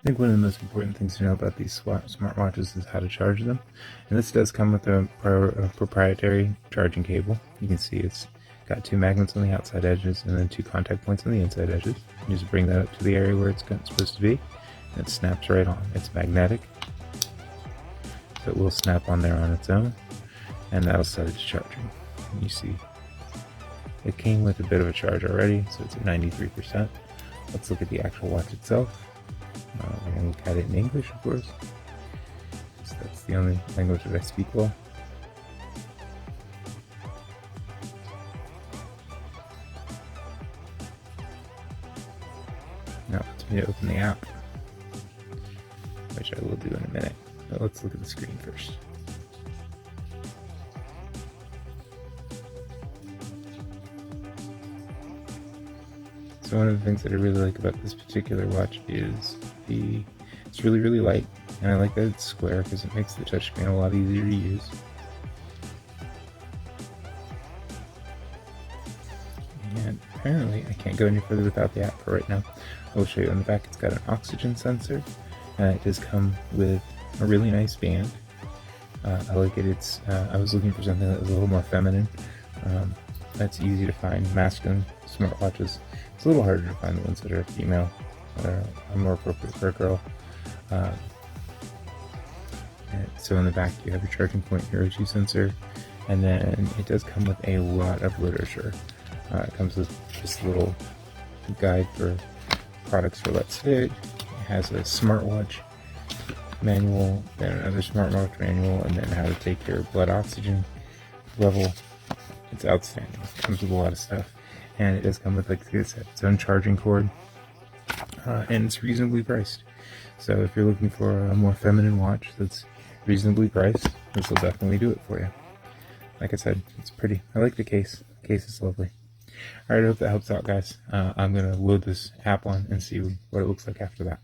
think one of the most important things to know about these smartwatches is how to charge them. And this does come with a proprietary charging cable. You can see it's got 2 magnets on the outside edges and then 2 contact points on the inside edges. You just bring that up to the area where it's supposed to be, and it snaps right on. It's magnetic, so it will snap on there on its own, and that'll set it to charging. And you see it came with a bit of a charge already, so it's at 93%. Let's look at the actual watch itself. We're going to look at it in English, of course, so that's the only language that I speak well. Now it wants me to open the app, which I will do in a minute, but let's look at the screen first. So one of the things that I really like about this particular watch is it's really light, and I like that it's square because it makes the touchscreen a lot easier to use. And apparently I can't go any further without the app for right now. I will show you on the back. It's got an oxygen sensor, and it does come with a really nice band. I like it. I was looking for something that was a little more feminine. That's easy to find. Masculine smartwatches, it's a little harder to find the ones that are female, that are more appropriate for a girl. So in the back you have your charging point, your O2 sensor, and then it does come with a lot of literature. It comes with this little guide for products for Letsfit. It has a smartwatch manual, then another smartwatch manual, and then how to take your blood oxygen level. It's outstanding. It comes with a lot of stuff, and it does come with, like I said, its own charging cord, and it's reasonably priced. So if you're looking for a more feminine watch that's reasonably priced, this will definitely do it for you. Like I said, it's pretty. I like the case. The case is lovely. Alright, I hope that helps out, guys. I'm going to load this app on and see what it looks like after that.